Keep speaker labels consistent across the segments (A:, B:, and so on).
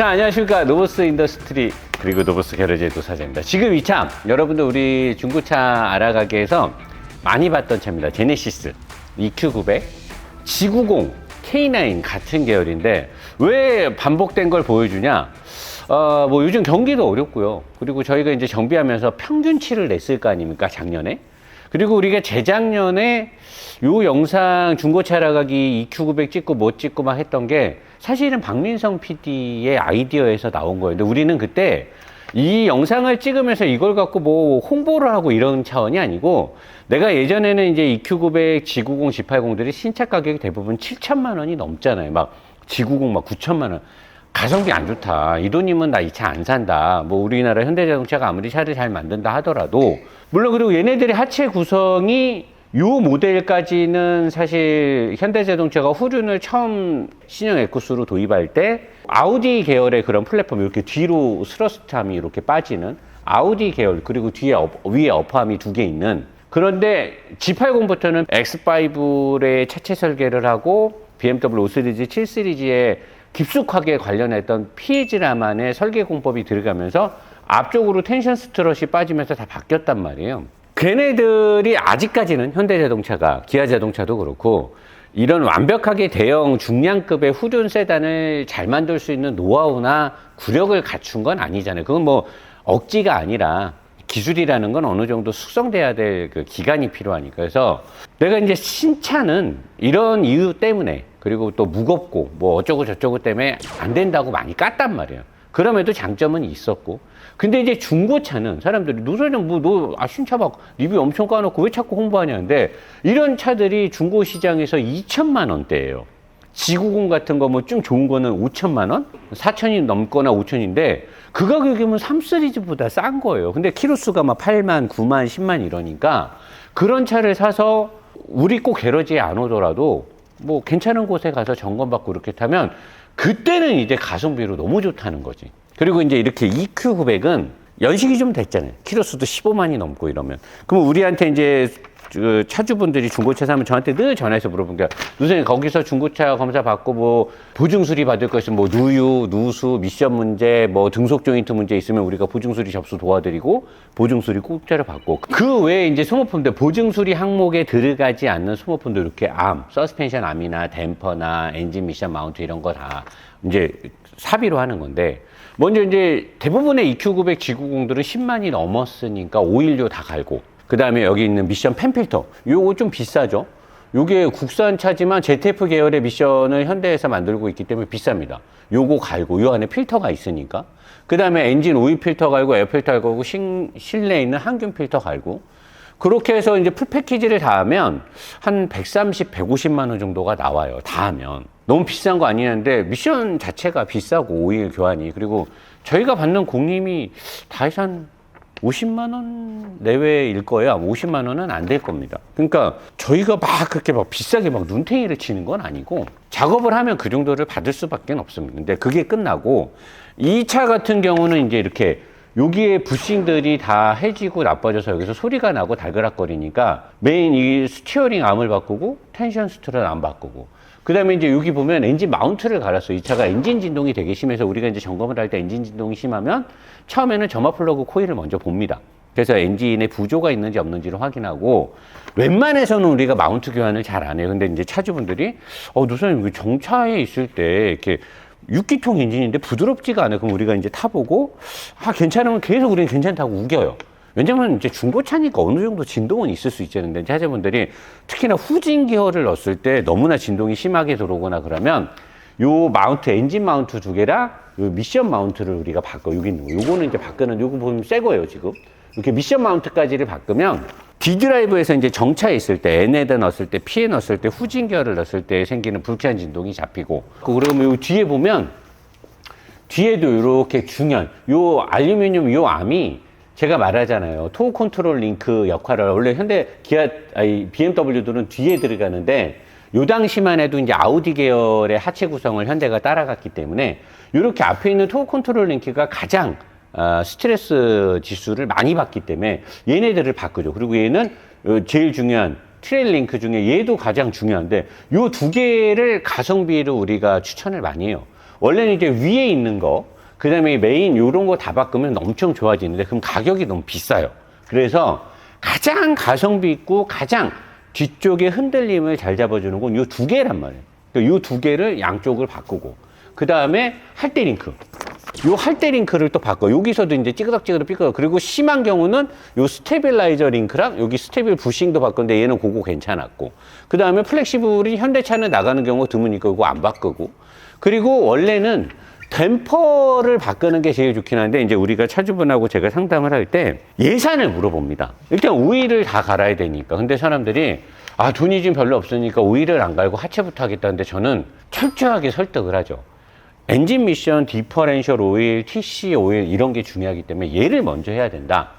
A: 자, 안녕하십니까. 노보스 인더스트리 그리고 노보스 게러지의 노사장입니다. 지금 이 차, 여러분들 우리 중고차 알아가기에서 많이 봤던 차입니다. 제네시스 EQ900, G90, K9 같은 계열인데 왜 반복된 걸 보여주냐? 뭐 요즘 경기도 어렵고요. 그리고 저희가 이제 정비하면서 평균치를 냈을 거 아닙니까? 작년에. 그리고 우리가 재작년에 요 영상 중고차 알아가기 EQ900 찍고 못 찍고 막 했던 게 사실은 박민성 PD의 아이디어에서 나온 거예요. 근데 우리는 그때 이 영상을 찍으면서 이걸 갖고 뭐 홍보를 하고 이런 차원이 아니고 내가 예전에는 이제 EQ900, G90, G80들이 신차 가격이 대부분 7천만 원이 넘잖아요. 막 G90 막 9천만 원. 가성비 안 좋다. 이 돈이면 나 이 차 안 산다. 뭐 우리나라 현대자동차가 아무리 차를 잘 만든다 하더라도 물론 그리고 얘네들의 하체 구성이 요 모델까지는 사실 현대자동차가 후륜을 처음 신형 에쿠스로 도입할 때 아우디 계열의 그런 플랫폼 이렇게 뒤로 스러스트함이 이렇게 빠지는 아우디 계열 그리고 뒤에 위에 어퍼함이 두 개 있는 그런데 G80부터는 X5의 차체 설계를 하고 BMW 5 시리즈, 7 시리즈에 깊숙하게 관련했던 피에지라만의 설계 공법이 들어가면서 앞쪽으로 텐션 스트럿이 빠지면서 다 바뀌었단 말이에요. 걔네들이 아직까지는 현대자동차가 기아자동차도 그렇고 이런 완벽하게 대형 중량급의 후륜 세단을 잘 만들 수 있는 노하우나 구력을 갖춘 건 아니잖아요. 그건 뭐 억지가 아니라 기술이라는 건 어느 정도 숙성돼야 될 그 기간이 필요하니까. 그래서 내가 이제 신차는 이런 이유 때문에 그리고 또 무겁고 뭐 어쩌고 저쩌고 때문에 안 된다고 많이 깠단 말이에요. 그럼에도 장점은 있었고. 근데 이제 중고차는 사람들이 노사장 신차 막 리뷰 엄청 까놓고 왜 자꾸 홍보하냐는데 이런 차들이 중고 시장에서 2천만 원대예요. G90 같은 거 뭐 좀 좋은 거는 5천만 원? 4천이 넘거나 5천인데 그 가격이면 3 시리즈보다 싼 거예요. 근데 키로수가 막 8만, 9만, 10만 이러니까 그런 차를 사서 우리 꼭 게러지에 안 오더라도 뭐 괜찮은 곳에 가서 점검받고 이렇게 타면 그때는 이제 가성비로 너무 좋다는 거지. 그리고 이제 이렇게 EQ900은 연식이 좀 됐잖아요. 키로수도 15만이 넘고 이러면. 그럼 우리한테 이제 그 차주분들이 중고차 사면 저한테 늘 전화해서 물어본 게 선생님 거기서 중고차 검사 받고 뭐 보증 수리 받을 거 있으면 뭐 누유, 누수, 미션 문제, 뭐 등속 조인트 문제 있으면 우리가 보증 수리 접수 도와드리고 보증 수리 공짜로 받고 그 외에 이제 소모품들 보증 수리 항목에 들어가지 않는 소모품들 이렇게 암, 서스펜션 암이나 댐퍼나 엔진 미션 마운트 이런 거 다 이제 사비로 하는 건데 먼저 이제 대부분의 EQ900 G90들은 10만이 넘었으니까 오일료 다 갈고 그 다음에 여기 있는 미션 펜 필터 요거 좀 비싸죠. 요게 국산 차지만 ZF 계열의 미션을 현대에서 만들고 있기 때문에 비쌉니다. 요거 갈고 요 안에 필터가 있으니까 그 다음에 엔진 오일 필터 갈고 에어 필터 갈고 실내에 있는 항균 필터 갈고 그렇게 해서 이제 풀 패키지를 다 하면 한 130, 150만 원 정도가 나와요. 다 하면. 너무 비싼 거 아니는데 미션 자체가 비싸고 오일 교환이 그리고 저희가 받는 공임이 다 해서 한 50만 원 내외일 거예요. 50만 원은 안 될 겁니다. 그러니까 저희가 막 그렇게 막 비싸게 막 눈탱이를 치는 건 아니고 작업을 하면 그 정도를 받을 수밖에 없습니다. 근데 그게 끝나고 이 차 같은 경우는 이제 이렇게 여기에 부싱들이 다 해지고 나빠져서 여기서 소리가 나고 달그락거리니까 메인 이 스티어링 암을 바꾸고 텐션 스트럿 안 바꾸고 그 다음에 이제 여기 보면 엔진 마운트를 갈았어요. 이 차가 엔진 진동이 되게 심해서 우리가 이제 점검을 할 때 엔진 진동이 심하면 처음에는 점화 플러그 코일을 먼저 봅니다. 그래서 엔진에 부조가 있는지 없는지를 확인하고 웬만해서는 우리가 마운트 교환을 잘 안 해요. 근데 이제 차주분들이 노사님 정차에 있을 때 이렇게 6기통 엔진인데 부드럽지가 않아요. 그럼 우리가 이제 타보고 괜찮으면 계속 우리는 괜찮다고 우겨요. 왜냐면 이제 중고차니까 어느 정도 진동은 있을 수 있잖아요. 차주분들이 특히나 후진 기어를 넣었을 때 너무나 진동이 심하게 들어오거나 그러면 요 마운트, 엔진 마운트 두 개랑 요 미션 마운트를 우리가 바꿔. 여기 있는 거. 요거는 이제 바꾸는, 요거 보면 새 거예요, 지금. 이렇게 미션 마운트까지를 바꾸면 D드라이브에서 이제 정차에 있을 때, N에다 넣었을 때, P에 넣었을 때, 후진 기어를 넣었을 때 생기는 불쾌한 진동이 잡히고. 그러면 요 뒤에 보면 뒤에도 이렇게 중요한 요 알루미늄 요 암이 제가 말하잖아요. 토어 컨트롤 링크 역할을 원래 BMW들은 뒤에 들어가는데 요 당시만 해도 이제 아우디 계열의 하체 구성을 현대가 따라갔기 때문에 이렇게 앞에 있는 토어 컨트롤 링크가 가장 스트레스 지수를 많이 받기 때문에 얘네들을 바꾸죠. 그리고 얘는 제일 중요한 트레일 링크 중에 얘도 가장 중요한데 요 두 개를 가성비로 우리가 추천을 많이 해요. 원래는 이제 위에 있는 거, 그 다음에 메인 요런 거 다 바꾸면 엄청 좋아지는데 그럼 가격이 너무 비싸요. 그래서 가장 가성비 있고 가장 뒤쪽에 흔들림을 잘 잡아주는 건 요 두 개란 말이에요. 요 두 개를 양쪽을 바꾸고, 그 다음에 할때 링크. 요 할때 링크를 또 바꿔. 여기서도 이제 찌그덕찌그덕 삐끗. 그리고 심한 경우는 요 스테빌라이저 링크랑 여기 스테빌 부싱도 바꿨는데 얘는 그거 괜찮았고. 그 다음에 플렉시블이 현대차는 나가는 경우가 드무니까 그거 안 바꾸고. 그리고 원래는 댐퍼를 바꾸는 게 제일 좋긴 한데 이제 우리가 차주분하고 제가 상담을 할 때 예산을 물어봅니다. 일단 오일을 다 갈아야 되니까. 근데 사람들이 아 돈이 좀 별로 없으니까 오일을 안 갈고 하체부터 하겠다는데 저는 철저하게 설득을 하죠. 엔진 미션, 디퍼렌셜 오일, TC 오일 이런 게 중요하기 때문에 얘를 먼저 해야 된다.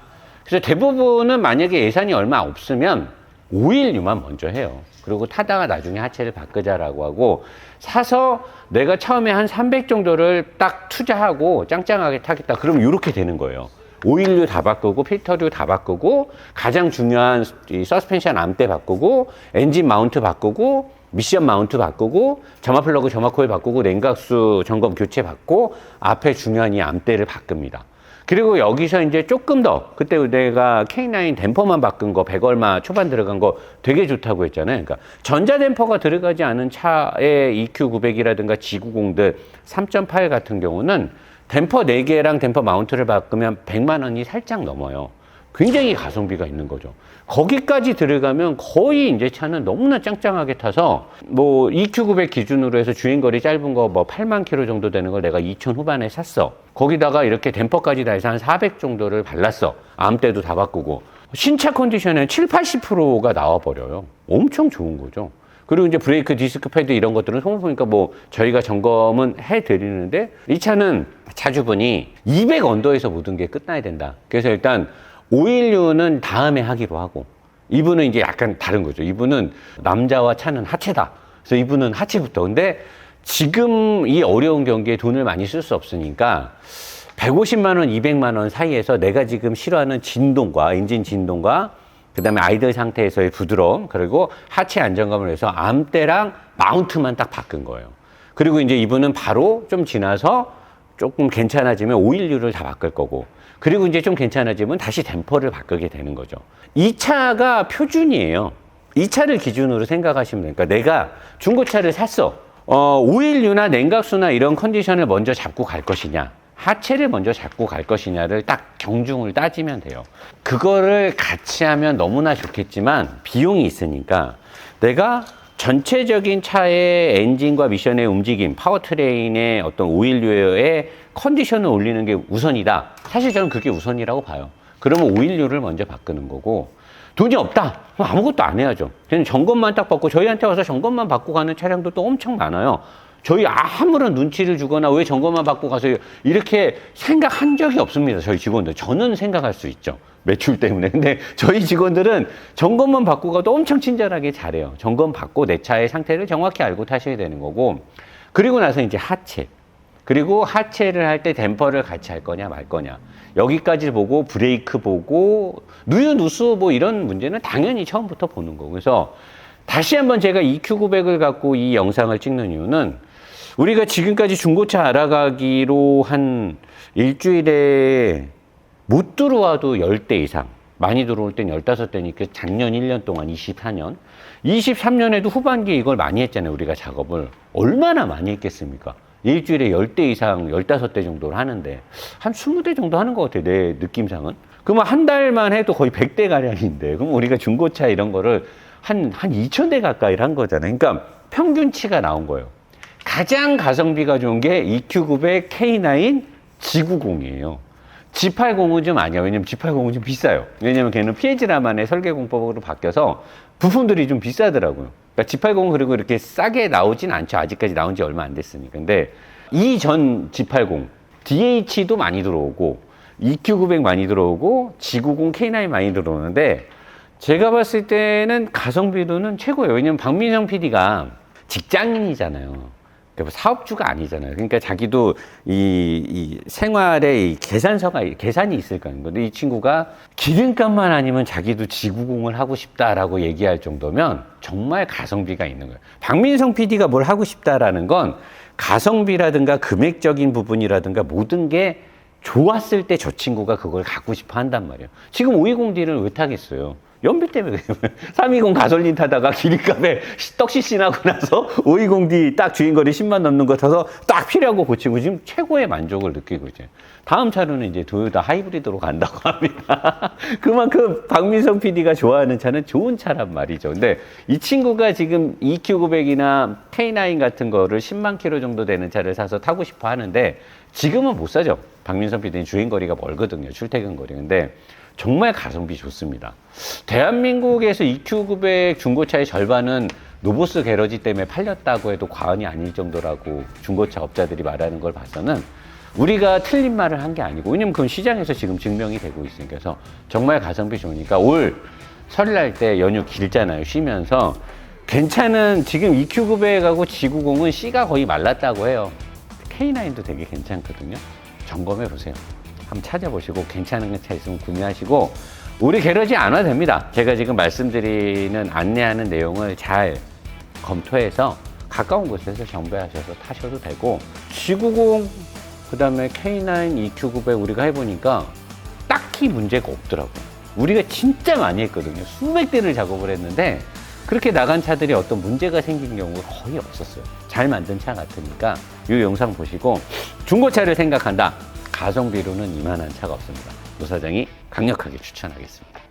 A: 그래서 대부분은 만약에 예산이 얼마 없으면 오일류만 먼저 해요. 그리고 타다가 나중에 하체를 바꾸자라고 하고, 사서 내가 처음에 한 300 정도를 딱 투자하고 짱짱하게 타겠다. 그럼 이렇게 되는 거예요. 오일류 다 바꾸고 필터류 다 바꾸고 가장 중요한 이 서스펜션 암대 바꾸고 엔진 마운트 바꾸고 미션 마운트 바꾸고 점화 플러그 점화 코일 바꾸고 냉각수 점검 교체 받고 앞에 중요한 이 암대를 바꿉니다. 그리고 여기서 이제 조금 더 그때 내가 K9 댐퍼만 바꾼 거 100 얼마 초반 들어간 거 되게 좋다고 했잖아요. 그러니까 전자댐퍼가 들어가지 않은 차의 EQ900이라든가 G90들 3.8 같은 경우는 댐퍼 4개랑 댐퍼 마운트를 바꾸면 100만 원이 살짝 넘어요. 굉장히 가성비가 있는 거죠. 거기까지 들어가면 거의 이제 차는 너무나 짱짱하게 타서 뭐 EQ900 기준으로 해서 주행거리 짧은 거 뭐 8만 킬로 정도 되는 걸 내가 2000 후반에 샀어. 거기다가 이렇게 댐퍼까지 다 해서 한 400 정도를 발랐어. 암대도 다 바꾸고. 신차 컨디션에 7, 80%가 나와버려요. 엄청 좋은 거죠. 그리고 이제 브레이크, 디스크 패드 이런 것들은 소문 보니까 뭐 저희가 점검은 해드리는데 이 차는 차주분이 200 언더에서 모든 게 끝나야 된다. 그래서 일단 오일류는 다음에 하기로 하고, 이분은 이제 약간 다른 거죠. 이분은 남자와 차는 하체다. 그래서 이분은 하체부터. 근데 지금 이 어려운 경기에 돈을 많이 쓸 수 없으니까 150만 원, 200만 원 사이에서 내가 지금 싫어하는 진동과 엔진 진동과 그 다음에 아이들 상태에서의 부드러움, 그리고 하체 안정감을 위해서 암대랑 마운트만 딱 바꾼 거예요. 그리고 이제 이분은 바로 좀 지나서 조금 괜찮아지면 오일류를 다 바꿀 거고, 그리고 이제 좀 괜찮아지면 다시 댐퍼를 바꾸게 되는 거죠. 이 차가 표준이에요. 이 차를 기준으로 생각하시면 되니까 내가 중고차를 샀어. 오일류나 냉각수나 이런 컨디션을 먼저 잡고 갈 것이냐, 하체를 먼저 잡고 갈 것이냐를 딱 경중을 따지면 돼요. 그거를 같이 하면 너무나 좋겠지만 비용이 있으니까 내가 전체적인 차의 엔진과 미션의 움직임, 파워트레인의 어떤 오일류의 컨디션을 올리는 게 우선이다. 사실 저는 그게 우선이라고 봐요. 그러면 오일류를 먼저 바꾸는 거고, 돈이 없다? 그럼 아무것도 안 해야죠. 그냥 점검만 딱 받고, 저희한테 와서 점검만 받고 가는 차량도 또 엄청 많아요. 저희 아무런 눈치를 주거나 왜 점검만 받고 가서 이렇게 생각한 적이 없습니다. 저희 직원들. 저는 생각할 수 있죠. 매출 때문에. 근데 저희 직원들은 점검만 받고 가도 엄청 친절하게 잘해요. 점검 받고 내 차의 상태를 정확히 알고 타셔야 되는 거고, 그리고 나서 이제 하체. 그리고 하체를 할 때 댐퍼를 같이 할 거냐 말 거냐. 여기까지 보고 브레이크 보고 누유 누수 뭐 이런 문제는 당연히 처음부터 보는 거고. 그래서 다시 한번 제가 EQ900을 갖고 이 영상을 찍는 이유는 우리가 지금까지 중고차 알아가기로 한 일주일에 못 들어와도 10대 이상, 많이 들어올 땐 15대니까 작년 1년 동안 24년, 23년에도 후반기에 이걸 많이 했잖아요. 우리가 작업을. 얼마나 많이 했겠습니까? 일주일에 10대 이상, 15대 정도를 하는데 한 20대 정도 하는 것 같아요. 내 느낌상은. 그러면 한 달만 해도 거의 100대 가량인데, 그럼 우리가 중고차 이런 거를 한 2000대 가까이를 한 거잖아요. 그러니까 평균치가 나온 거예요. 가장 가성비가 좋은 게 EQ900 K9 G90이에요. G80은 좀 아니야. 왜냐면 G80은 좀 비싸요. 왜냐면 걔는 피에지라만의 설계 공법으로 바뀌어서 부품들이 좀 비싸더라고요. 그러니까 G80은 그리고 이렇게 싸게 나오진 않죠. 아직까지 나온 지 얼마 안 됐으니까. 근데 이전 G80, DH도 많이 들어오고, EQ900 많이 들어오고, G90 K9 많이 들어오는데, 제가 봤을 때는 가성비도는 최고예요. 왜냐면 박민성 PD가 직장인이잖아요. 그러니까 사업주가 아니잖아요. 그러니까 자기도 이 생활에 이 계산이 있을 거예요. 근데 이 친구가 기름값만 아니면 자기도 G90을 하고 싶다라고 얘기할 정도면 정말 가성비가 있는 거예요. 박민성 PD가 뭘 하고 싶다라는 건 가성비라든가 금액적인 부분이라든가 모든 게 좋았을 때 저 친구가 그걸 갖고 싶어 한단 말이에요. 지금 520D를 왜 타겠어요? 연비 때문에. 320 가솔린 타다가 기름값에 떡시신하고 나서 520D 딱 주행거리 10만 넘는 거 타서 딱 필요하고 고치고 지금 최고의 만족을 느끼고 있어요. 다음 차로는 이제 도요타 하이브리드로 간다고 합니다. 그만큼 박민성 PD가 좋아하는 차는 좋은 차란 말이죠. 근데 이 친구가 지금 EQ900이나 K9 같은 거를 10만 킬로 정도 되는 차를 사서 타고 싶어 하는데 지금은 못 사죠. 박민성 PD는 주행거리가 멀거든요. 출퇴근 거리. 근데 정말 가성비 좋습니다. 대한민국에서 EQ900 중고차의 절반은 노보스 게러지 때문에 팔렸다고 해도 과언이 아닐 정도라고 중고차 업자들이 말하는 걸 봐서는 우리가 틀린 말을 한 게 아니고, 왜냐면 그건 시장에서 지금 증명이 되고 있으니까. 그래서 정말 가성비 좋으니까 올 설날 때 연휴 길잖아요. 쉬면서 괜찮은, 지금 EQ900하고 G90은 C가 거의 말랐다고 해요. K9도 되게 괜찮거든요. 점검해 보세요. 한번 찾아보시고 괜찮은 차 있으면 구매하시고, 우리 게러지 안 와도 됩니다. 제가 지금 말씀드리는 안내하는 내용을 잘 검토해서 가까운 곳에서 정비하셔서 타셔도 되고, G90 그다음에 K9, EQ900 우리가 해보니까 딱히 문제가 없더라고요. 우리가 진짜 많이 했거든요. 수백 대를 작업을 했는데 그렇게 나간 차들이 어떤 문제가 생긴 경우가 거의 없었어요. 잘 만든 차 같으니까 이 영상 보시고 중고차를 생각한다. 가성비로는 이만한 차가 없습니다. 노 사장이 강력하게 추천하겠습니다.